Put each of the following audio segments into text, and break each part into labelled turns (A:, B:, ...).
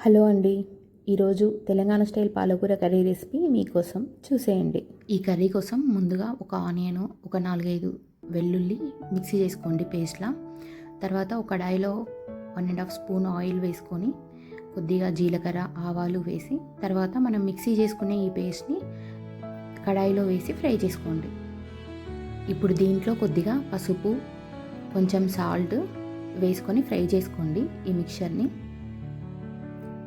A: Hello అండి. ఈరోజు Telangana style పాలకూర కర్రీ రెసిపీ మీకోసం చూసేయండి. ఈ కర్రీ కోసం ముందుగా ఒక ఆనియన్, ఒక 4-5 వెల్లుల్లి మిక్సీ చేసుకోండి పేస్ట్లా. తర్వాత ఒక కడాయిలో 1.5 స్పూన్ ఆయిల్ వేసుకొని కొద్దిగా జీలకర్ర, ఆవాలు వేసి తర్వాత మనం మిక్సీ చేసుకునే ఈ పేస్ట్ని కడాయిలో వేసి ఫ్రై చేసుకోండి. ఇప్పుడు దీంట్లో కొద్దిగా పసుపు, కొంచెం సాల్ట్ వేసుకొని ఫ్రై చేసుకోండి ఈ మిక్చర్ని.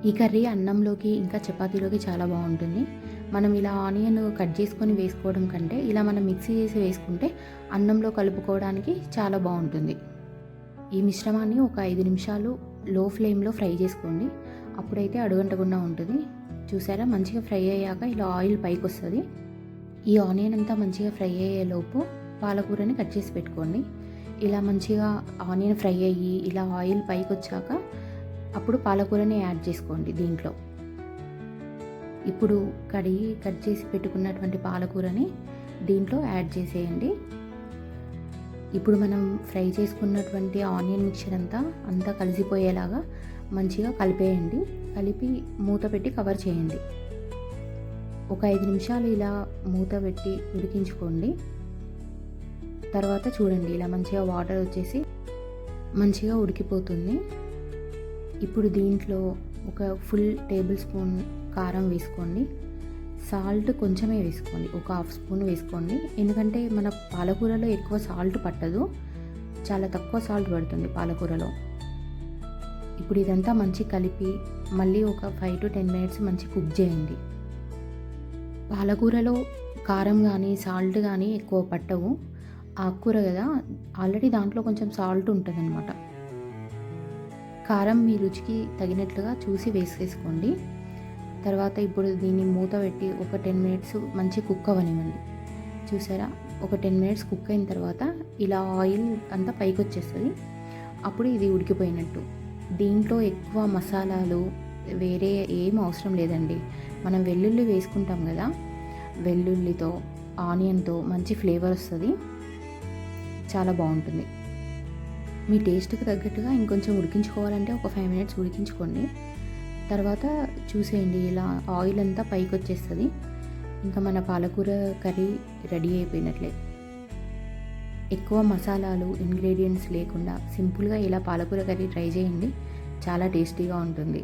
A: ఈ కర్రీ అన్నంలోకి ఇంకా చపాతీలోకి చాలా బాగుంటుంది. మనం ఇలా ఆనియన్ కట్ చేసుకొని వేసుకోవడం కంటే ఇలా మనం మిక్సీ చేసి వేసుకుంటే అన్నంలో కలుపుకోవడానికి చాలా బాగుంటుంది. ఈ మిశ్రమాన్ని ఒక 5 నిమిషాలు లో ఫ్లేమ్లో ఫ్రై చేసుకోండి. అప్పుడైతే అడుగంటకుండా ఉంటుంది. చూసారా, మంచిగా ఫ్రై అయ్యాక ఇలా ఆయిల్ పైకి వస్తుంది. ఈ ఆనియన్ అంతా మంచిగా ఫ్రై అయ్యేలోపు పాలకూరని కట్ చేసి పెట్టుకోండి. ఇలా మంచిగా ఆనియన్ ఫ్రై అయ్యి ఇలా ఆయిల్ పైకి వచ్చాక అప్పుడు పాలకూరని యాడ్ చేసుకోండి దీంట్లో. ఇప్పుడు కడిగి కట్ చేసి పెట్టుకున్నటువంటి పాలకూరని దీంట్లో యాడ్ చేసేయండి. ఇప్పుడు మనం ఫ్రై చేసుకున్నటువంటి ఆనియన్ మిక్చర్ అంతా కలిసిపోయేలాగా మంచిగా కలిపేయండి. కలిపి మూత పెట్టి కవర్ చేయండి. ఒక 5 నిమిషాలు ఇలా మూత పెట్టి ఉడికించుకోండి. తర్వాత చూడండి, ఇలా మంచిగా వాటర్ వచ్చేసి మంచిగా ఉడికిపోతుంది. ఇప్పుడు దీంట్లో ఒక ఫుల్ టేబుల్ స్పూన్ కారం వేసుకోండి. సాల్ట్ కొంచెమే వేసుకోండి, ఒక 1/2 స్పూన్ వేసుకోండి. ఎందుకంటే మన పాలకూరలో ఎక్కువ సాల్ట్ పట్టదు, చాలా తక్కువ సాల్ట్ పడుతుంది పాలకూరలో. ఇప్పుడు ఇదంతా మంచి కలిపి మళ్ళీ ఒక 5 to 10 మినిట్స్ మంచి కుక్ చేయండి. పాలకూరలో కారం కానీ సాల్ట్ కానీ ఎక్కువ పట్టవు. ఆకుకూర కదా, ఆల్రెడీ దాంట్లో కొంచెం సాల్ట్ ఉంటుంది అన్నమాట. కారం మీ రుచికి తగినట్లుగా చూసి వేసేసుకోండి. తర్వాత ఇప్పుడు దీన్ని మూత పెట్టి ఒక 10 మినిట్స్ మంచి కుక్ అవ్వనివ్వండి. చూసారా, ఒక 10 మినిట్స్ కుక్ అయిన తర్వాత ఇలా ఆయిల్ అంతా పైకి వచ్చేస్తుంది. అప్పుడు ఇది ఉడికిపోయినట్టు. దీంట్లో ఎక్కువ మసాలాలు వేరే ఏం అవసరం లేదండి. మనం వెల్లుల్లి వేసుకుంటాం కదా, వెల్లుల్లితో ఆనియన్తో మంచి ఫ్లేవర్ వస్తుంది, చాలా బాగుంటుంది. మీ టేస్ట్కి తగ్గట్టుగా ఇంకొంచెం ఉడికించుకోవాలంటే ఒక 5 మినిట్స్ ఉడికించుకోండి. తర్వాత చూసేయండి, ఇలా ఆయిల్ అంతా పైకి వచ్చేస్తుంది. ఇంకా మన పాలకూర కర్రీ రెడీ అయిపోయినట్లే. ఎక్కువ మసాలాలు ఇంగ్రీడియంట్స్ లేకుండా సింపుల్గా ఇలా పాలకూర కర్రీ ట్రై చేయండి, చాలా టేస్టీగా ఉంటుంది.